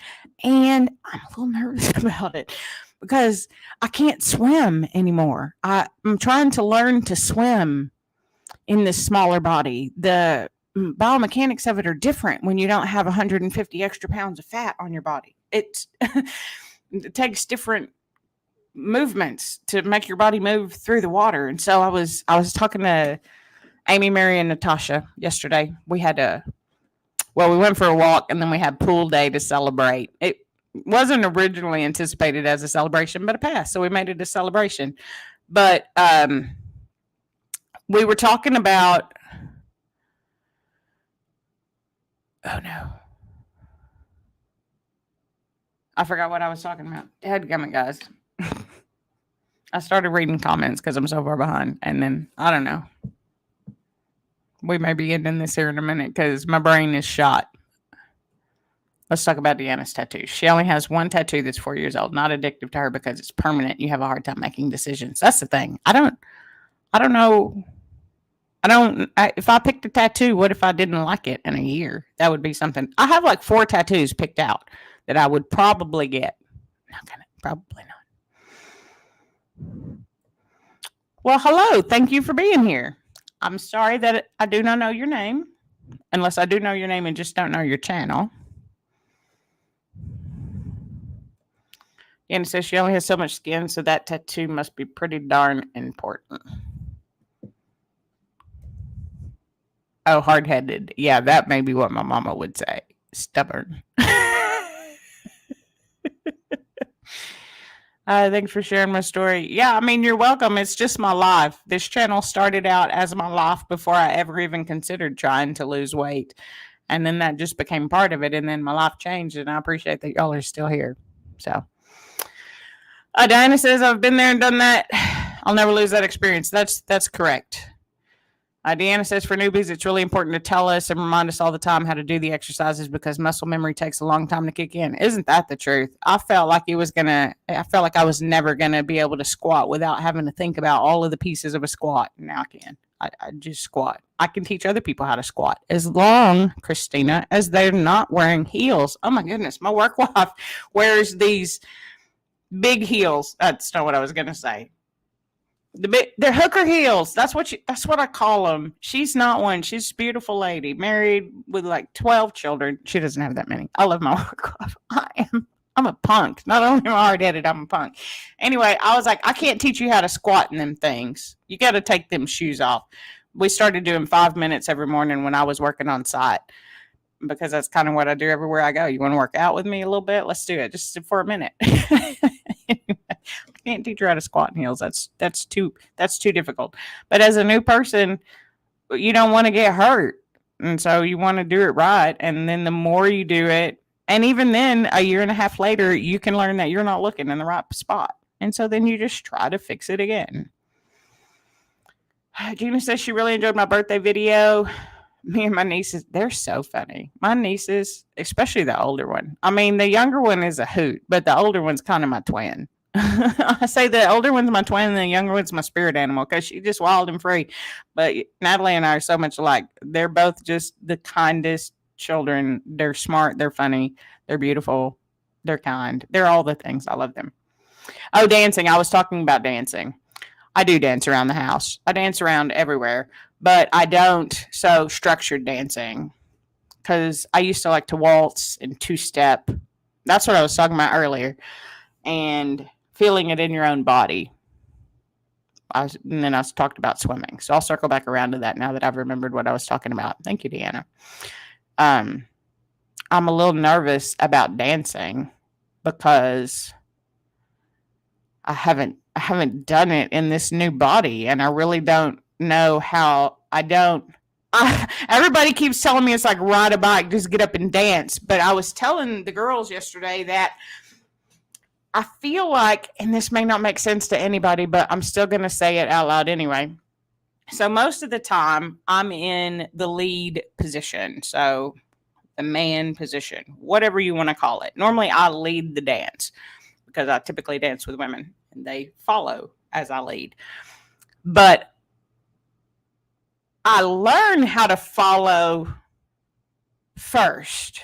And I'm a little nervous about it because I can't swim anymore. I'm trying to learn to swim in this smaller body. The biomechanics of it are different when you don't have 150 extra pounds of fat on your body. It takes different movements to make your body move through the water. And so I was talking to Amy, Mary, and Natasha yesterday. We went for a walk and then we had pool day to celebrate. It wasn't originally anticipated as a celebration, but it passed. So we made it a celebration. But we were talking about, oh no. I forgot what I was talking about. Headgummit, guys. I started reading comments because I'm so far behind. And then, I don't know. We may be ending this here in a minute because my brain is shot. Let's talk about Deanna's tattoo. She only has one tattoo that's 4 years old. Not addictive to her because it's permanent. You have a hard time making decisions. That's the thing. I don't know. If I picked a tattoo, what if I didn't like it in a year? That would be something. I have like 4 tattoos picked out that I would probably get. Probably not. Well, hello. Thank you for being here. I'm sorry that I do not know your name, unless I do know your name and just don't know your channel. And it says she only has so much skin, so that tattoo must be pretty darn important. Oh, hard-headed. Yeah, that may be what my mama would say. Stubborn. Thanks for sharing my story. Yeah, I mean, you're welcome. It's just my life. This channel started out as my life before I ever even considered trying to lose weight. And then that just became part of it. And then my life changed. And I appreciate that y'all are still here. So, Diana says, I've been there and done that. I'll never lose that experience. That's correct. Deanna says, for newbies, it's really important to tell us and remind us all the time how to do the exercises because muscle memory takes a long time to kick in. Isn't that the truth? I felt like I was never going to be able to squat without having to think about all of the pieces of a squat. Now I can. I just squat. I can teach other people how to squat as long, Christina, as they're not wearing heels. Oh my goodness. My work wife wears these big heels. That's not what I was going to say. They're hooker heels. That's what I call them. She's not one. She's a beautiful lady, married with like 12 children. She doesn't have that many. I love my work life. I'm a punk. Not only am I hard-headed, I'm a punk. Anyway, I was like, I can't teach you how to squat in them things. You got to take them shoes off. We started doing 5 minutes every morning when I was working on site because that's kind of what I do everywhere I go. You want to work out with me a little bit? Let's do it just for a minute. I can't teach her how to squat in heels. That's too difficult. But as a new person, you don't want to get hurt. And so you want to do it right. And then the more you do it, and even then a year and a half later, you can learn that you're not looking in the right spot. And so then you just try to fix it again. Gina says she really enjoyed my birthday video. Me and my nieces, they're so funny. My nieces, especially the older one. I mean, the younger one is a hoot, but the older one's kind of my twin. I say the older one's my twin and the younger one's my spirit animal because she's just wild and free. But Natalie and I are so much alike. They're both just the kindest children. They're smart. They're funny. They're beautiful. They're kind. They're all the things. I love them. Oh, dancing. I was talking about dancing. I do dance around the house. I dance around everywhere, but I don't so structured dancing because I used to like to waltz and two step. That's what I was talking about earlier. And feeling it in your own body. And then I talked about swimming. So I'll circle back around to that now that I've remembered what I was talking about. Thank you, Deanna. I'm a little nervous about dancing because I haven't done it in this new body, and I really don't know how. Everybody keeps telling me it's like ride a bike, just get up and dance. But I was telling the girls yesterday that I feel like, and this may not make sense to anybody, but I'm still going to say it out loud anyway. So most of the time, I'm in the lead position. So the man position, whatever you want to call it. Normally, I lead the dance because I typically dance with women and they follow as I lead. But I learn how to follow first.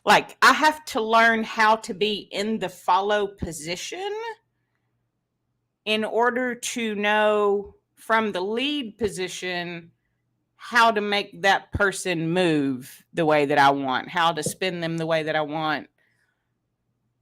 Like, I have to learn how to be in the follow position in order to know from the lead position how to make that person move the way that I want, how to spin them the way that I want.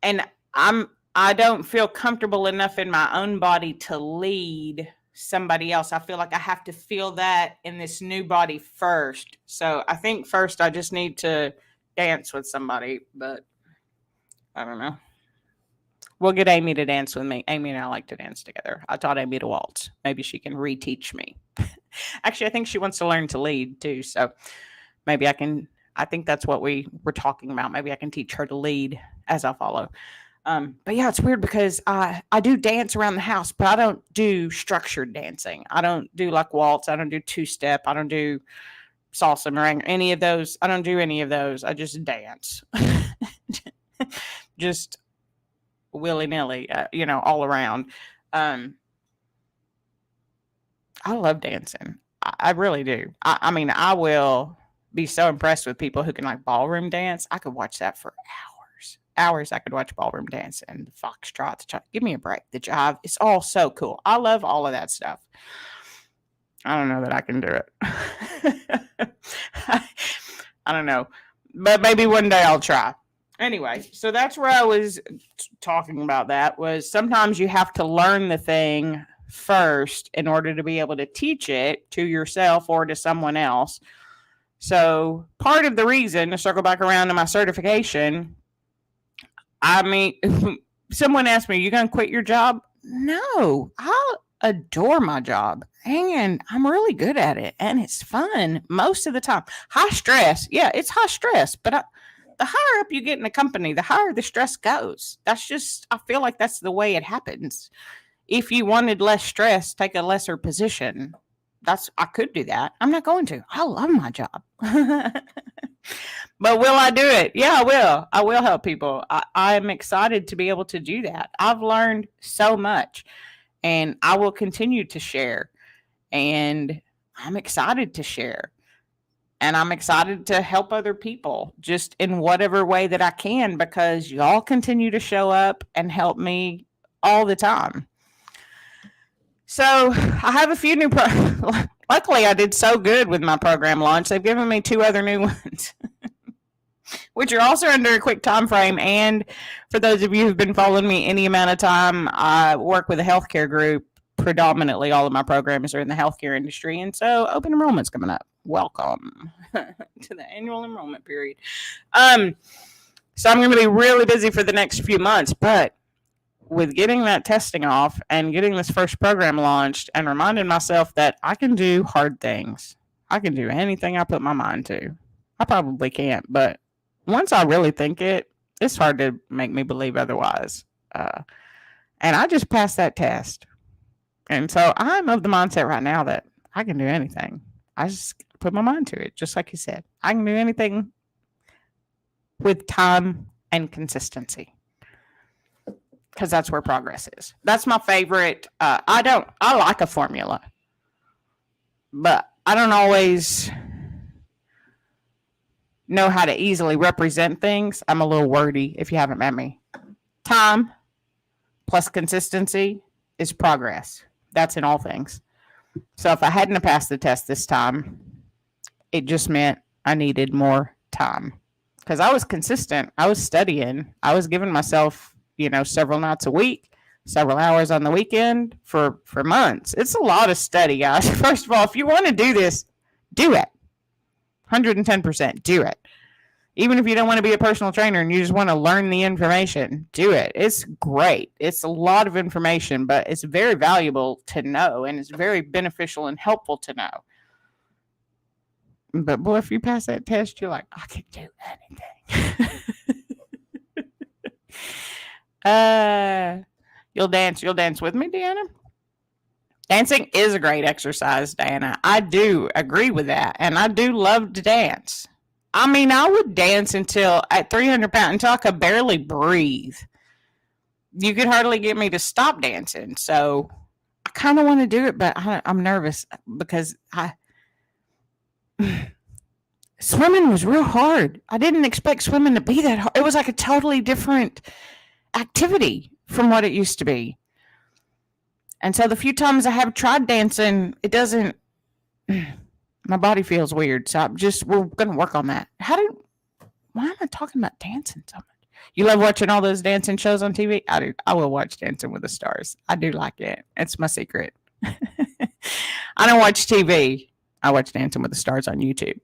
And I don't feel comfortable enough in my own body to lead somebody else. I feel like I have to feel that in this new body first. So I think first I just need to dance with somebody, but I don't know. We'll get Amy to dance with me. Amy and I like to dance together. I taught Amy to waltz. Maybe she can reteach me. Actually, I think she wants to learn to lead too. So maybe I think that's what we were talking about. Maybe I can teach her to lead as I follow. But yeah, it's weird because I do dance around the house, but I don't do structured dancing. I don't do like waltz. I don't do two step. I don't do salsa, merengue, any of those. I don't do any of those. I just dance. Just willy nilly, all around. I love dancing. I really do. I mean, I will be so impressed with people who can like ballroom dance. I could watch that for hours. I could watch ballroom dance and the foxtrot. Give me a break. The jive. It's all so cool. I love all of that stuff. I don't know that I can do it. I don't know. But maybe one day I'll try. Anyway, so that's where I was talking about that was sometimes you have to learn the thing first in order to be able to teach it to yourself or to someone else. So part of the reason to circle back around to my certification, I mean, someone asked me, you going to quit your job? No, I adore my job and I'm really good at it and it's fun most of the time. High stress. Yeah, it's high stress, but the higher up you get in a company, the higher the stress goes. That's just, I feel like that's the way it happens. If you wanted less stress, take a lesser position. I could do that. I'm not going to. I love my job. But will I do it? Yeah, I will. I will help people. I'm excited to be able to do that. I've learned so much and I will continue to share. And I'm excited to share. And I'm excited to help other people just in whatever way that I can because y'all continue to show up and help me all the time. So I have a few new luckily I did so good with my program launch. They've given me 2 other new ones. Which are also under a quick time frame. And for those of you who've been following me any amount of time, I work with a healthcare group. Predominantly all of my programs are in the healthcare industry. And so open enrollment's coming up. Welcome to the annual enrollment period. So I'm going to be really busy for the next few months, but with getting that testing off and getting this first program launched and reminding myself that I can do hard things. I can do anything I put my mind to. I probably can't, but once I really think it, it's hard to make me believe otherwise. And I just passed that test. And so I'm of the mindset right now that I can do anything. I just put my mind to it, just like you said. I can do anything with time and consistency. because that's where progress is. That's my favorite. I like a formula, but I don't always know how to easily represent things. I'm a little wordy if you haven't met me. Time plus consistency is progress. That's in all things. So if I hadn't passed the test this time, it just meant I needed more time because I was consistent. I was studying. I was giving myself, several nights a week, several hours on the weekend for months. It's a lot of study, guys. First of all, if you want to do this, do it. 110% do it. Even if you don't want to be a personal trainer and you just want to learn the information, do it. It's great. It's a lot of information, but it's very valuable to know, and it's very beneficial and helpful to know. But boy, if you pass that test, you're like, I can do anything. You'll dance with me, Deanna? Dancing is a great exercise, Diana. I do agree with that, and I do love to dance. I mean, I would dance until at 300 pounds until I could barely breathe. You could hardly get me to stop dancing. So I kind of want to do it, but I'm nervous because swimming was real hard. I didn't expect swimming to be that hard. It was like a totally different activity from what it used to be. And so the few times I have tried dancing, it doesn't. My body feels weird, so we're going to work on that. Why am I talking about dancing so much? You love watching all those dancing shows on TV? I do. I will watch Dancing with the Stars. I do like it. It's my secret. I don't watch TV. I watch Dancing with the Stars on YouTube.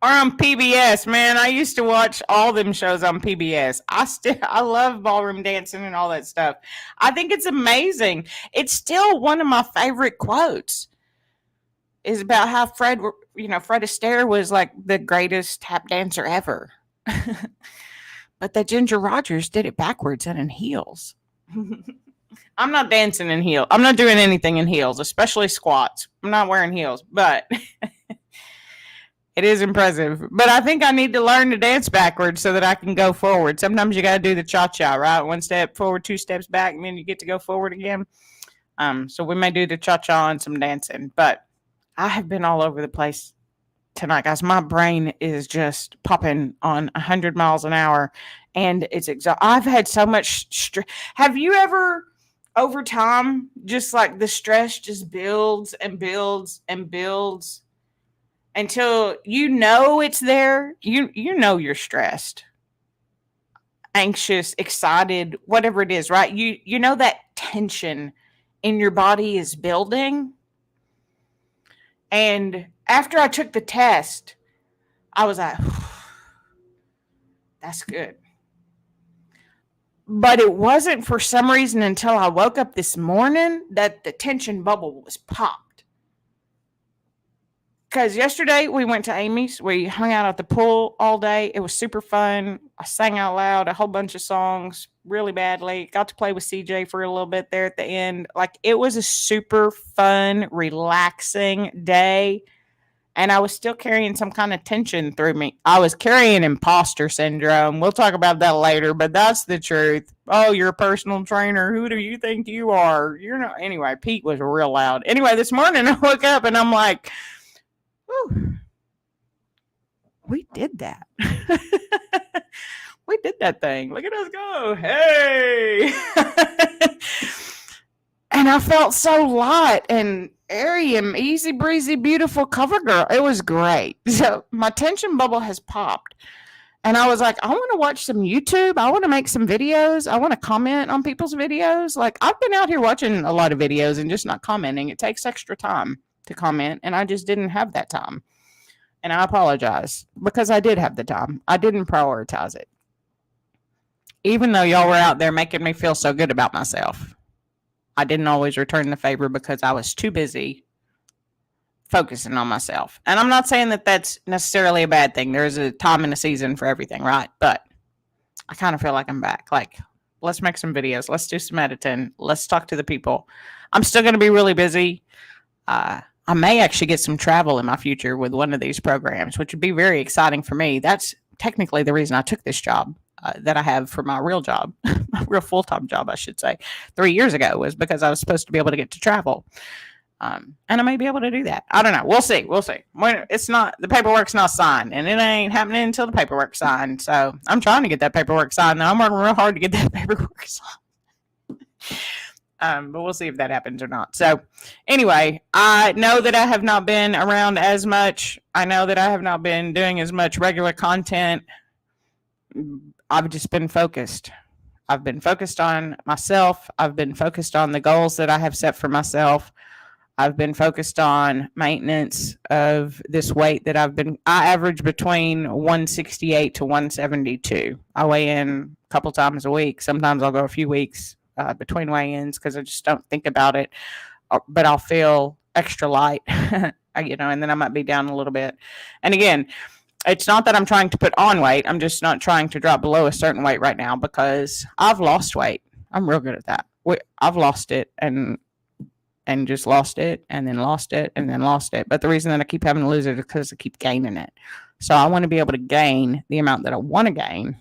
Or on PBS, man. I used to watch all them shows on PBS. I love ballroom dancing and all that stuff. I think it's amazing. It's still one of my favorite quotes. Is about how Fred Astaire was like the greatest tap dancer ever. But that Ginger Rogers did it backwards and in heels. I'm not dancing in heels. I'm not doing anything in heels, especially squats. I'm not wearing heels, but it is impressive. But I think I need to learn to dance backwards so that I can go forward. Sometimes you got to do the cha-cha, right? 1 step forward, 2 steps back, and then you get to go forward again. So we may do the cha-cha and some dancing. But I have been all over the place tonight, guys. My brain is just popping on 100 miles an hour, and it's exhausting. I've had so much stress. Have you ever, over time, just like the stress just builds and builds and builds until it's there? You know you're stressed, anxious, excited, whatever it is, right? You know that tension in your body is building. And after I took the test, I was like, that's good. But it wasn't for some reason until I woke up this morning that the tension bubble was popped. Because yesterday we went to Amy's. We hung out at the pool all day. It was super fun. I sang out loud a whole bunch of songs really badly. Got to play with CJ for a little bit there at the end. Like, it was a super fun, relaxing day. And I was still carrying some kind of tension through me. I was carrying imposter syndrome. We'll talk about that later, but that's the truth. Oh, you're a personal trainer. Who do you think you are? You're not. Anyway, Pete was real loud. Anyway, this morning I woke up and I'm like, whew, we did that. We did that thing. Look at us go. Hey. And I felt so light and airy and easy breezy, beautiful cover girl. It was great. So my tension bubble has popped. And I was like, I want to watch some YouTube. I want to make some videos. I want to comment on people's videos. Like, I've been out here watching a lot of videos and just not commenting. It takes extra time to comment, and I just didn't have that time. And I apologize because I did have the time. I didn't prioritize it. Even though y'all were out there making me feel so good about myself, I didn't always return the favor because I was too busy focusing on myself. And I'm not saying that that's necessarily a bad thing. There's a time and a season for everything, right? But I kind of feel like I'm back. Like, let's make some videos. Let's do some editing. Let's talk to the people. I'm still going to be really busy. I may actually get some travel in my future with one of these programs, which would be very exciting for me. That's technically the reason I took this job. that I have for my real job, my real full-time job, I should say, 3 years ago, was because I was supposed to be able to get to travel. And I may be able to do that. I don't know. We'll see. We'll see. When it's not, the paperwork's not signed, and it ain't happening until the paperwork's signed. So I'm trying to get that paperwork signed. I'm working real hard to get that paperwork signed. But we'll see if that happens or not. So anyway, I know that I have not been around as much. I know that I have not been doing as much regular content. I've just been focused. I've been focused on myself. I've been focused on the goals that I have set for myself. I've been focused on maintenance of this weight that I average between 168 to 172. I weigh in a couple times a week. Sometimes I'll go a few weeks between weigh-ins because I just don't think about it. But I'll feel extra light, and then I might be down a little bit. And again, it's not that I'm trying to put on weight. I'm just not trying to drop below a certain weight right now because I've lost weight. I'm real good at that. I've lost it and just lost it and then lost it and then lost it. But the reason that I keep having to lose it is because I keep gaining it. So I want to be able to gain the amount that I want to gain.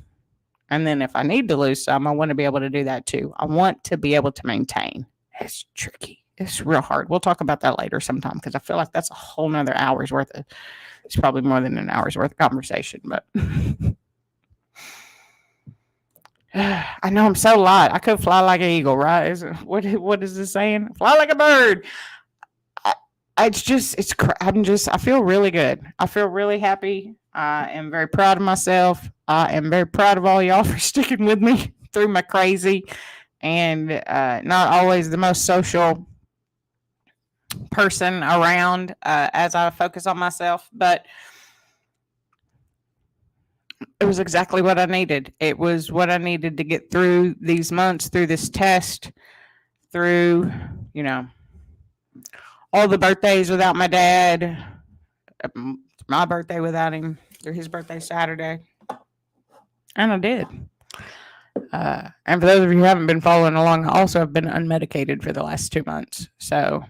And then if I need to lose some, I want to be able to do that too. I want to be able to maintain. It's tricky. It's real hard. We'll talk about that later sometime because I feel like that's a whole nother hour's worth of, it's probably more than an hour's worth of conversation, but I know I'm so light. I could fly like an eagle, right? What is this saying? Fly like a bird. I feel really good. I feel really happy. I am very proud of myself. I am very proud of all y'all for sticking with me through my crazy and not always the most social person around as I focus on myself, but it was exactly what I needed. It was what I needed to get through these months, through this test, through, all the birthdays without my dad, my birthday without him, through his birthday Saturday. And I did. And for those of you who haven't been following along, I also have been unmedicated for the last 2 months. So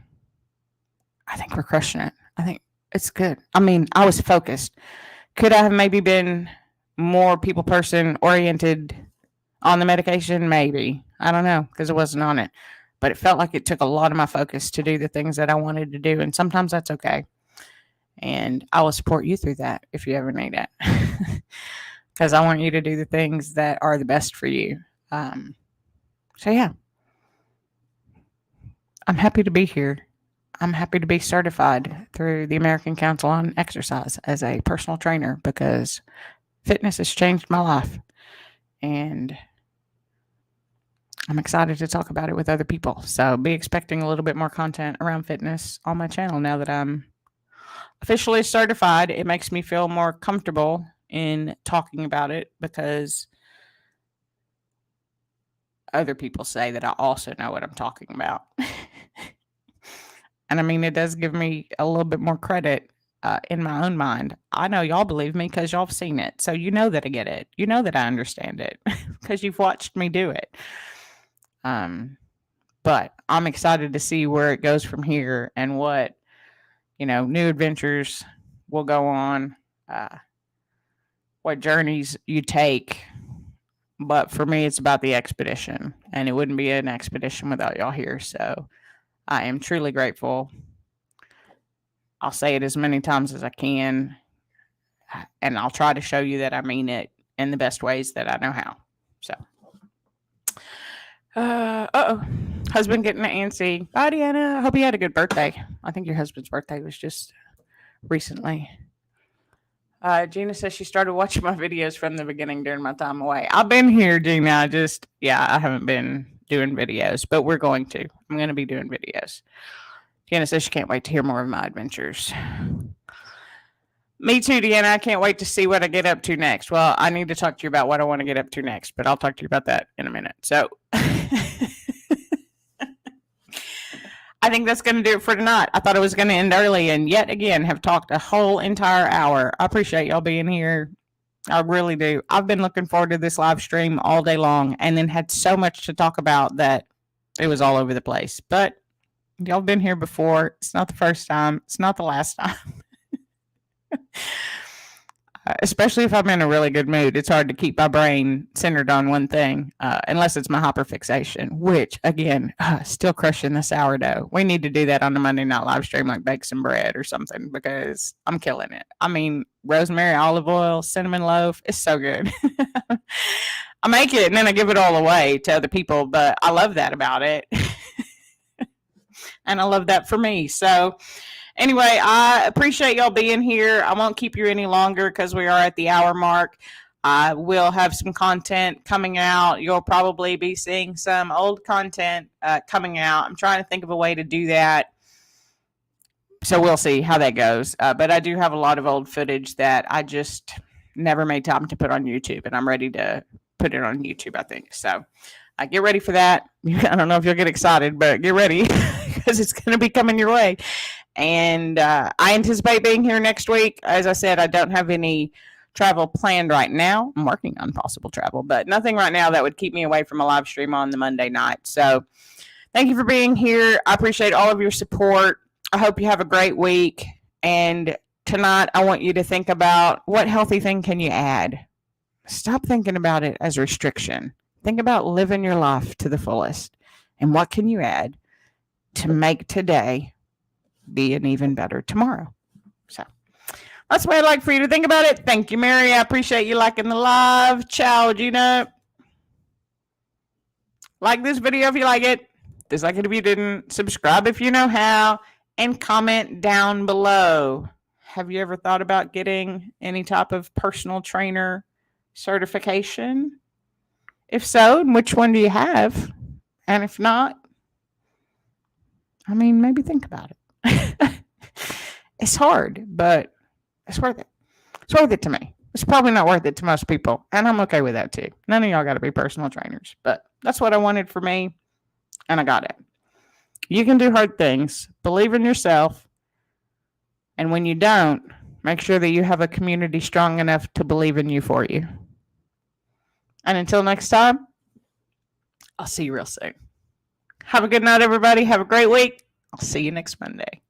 I think we're crushing it. I think it's good. I mean, I was focused. Could I have maybe been more people person oriented on the medication? Maybe. I don't know because I wasn't on it. But it felt like it took a lot of my focus to do the things that I wanted to do. And sometimes that's okay. And I will support you through that if you ever need it. Because I want you to do the things that are the best for you. So yeah. I'm happy to be here. I'm happy to be certified through the American Council on Exercise as a personal trainer because fitness has changed my life. And I'm excited to talk about it with other people. So be expecting a little bit more content around fitness on my channel now that I'm officially certified. It makes me feel more comfortable in talking about it because other people say that I also know what I'm talking about. And I mean, it does give me a little bit more credit in my own mind. I know y'all believe me because y'all have seen it. So you know that I get it. You know that I understand it because you've watched me do it. But I'm excited to see where it goes from here and what, new adventures will go on, what journeys you take. But for me, it's about the expedition, and it wouldn't be an expedition without y'all here. So I am truly grateful. I'll say it as many times as I can, and I'll try to show you that I mean it in the best ways that I know how. So, husband getting antsy. Bye, Deanna. I hope you had a good birthday. I think your husband's birthday was just recently. Gina says she started watching my videos from the beginning during my time away. I've been here, Gina. I haven't been doing videos, but we're going to. I'm going to be doing videos. Deanna says she can't wait to hear more of my adventures. Me too, Deanna. I can't wait to see what I get up to next. Well, I need to talk to you about what I want to get up to next, but I'll talk to you about that in a minute. So I think that's going to do it for tonight. I thought it was going to end early and yet again have talked a whole entire hour. I appreciate y'all being here. I really do. I've been looking forward to this live stream all day long and then had so much to talk about that it was all over the place. But y'all been here before. It's not the first time. It's not the last time. especially if I'm in a really good mood. It's hard to keep my brain centered on one thing, unless it's my hyperfixation, which, again, still crushing the sourdough. We need to do that on the Monday night live stream, like bake some bread or something, because I'm killing it. I mean, rosemary, olive oil, cinnamon loaf, it's so good. I make it and then I give it all away to other people, but I love that about it. And I love that for me. So, anyway, I appreciate y'all being here. I won't keep you any longer because we are at the hour mark. I will have some content coming out. You'll probably be seeing some old content coming out. I'm trying to think of a way to do that. So we'll see how that goes. But I do have a lot of old footage that I just never made time to put on YouTube, and I'm ready to put it on YouTube, I think. So get ready for that. I don't know if you'll get excited, but get ready because it's going to be coming your way. And I anticipate being here next week. As I said, I don't have any travel planned right now. I'm working on possible travel, but nothing right now that would keep me away from a live stream on the Monday night. So thank you for being here. I appreciate all of your support. I hope you have a great week. And tonight, I want you to think about what healthy thing can you add? Stop thinking about it as restriction. Think about living your life to the fullest. And what can you add to make today be an even better tomorrow? So that's the way I'd like for you to think about it. Thank you, Mary. I appreciate you liking the live. Ciao, Gina. Like this video if you like it. Dislike it if you didn't. Subscribe if you know how. And comment down below. Have you ever thought about getting any type of personal trainer certification? If so, which one do you have? And if not, I mean, maybe think about it. It's hard, but it's worth it. It's worth it to me. It's probably not worth it to most people, and I'm okay with that too. None of y'all got to be personal trainers, but that's what I wanted for me, and I got it. You can do hard things. Believe in yourself, and when you don't, make sure that you have a community strong enough to believe in you for you. And until next time, I'll see you real soon. Have a good night, everybody. Have a great week. I'll see you next Monday.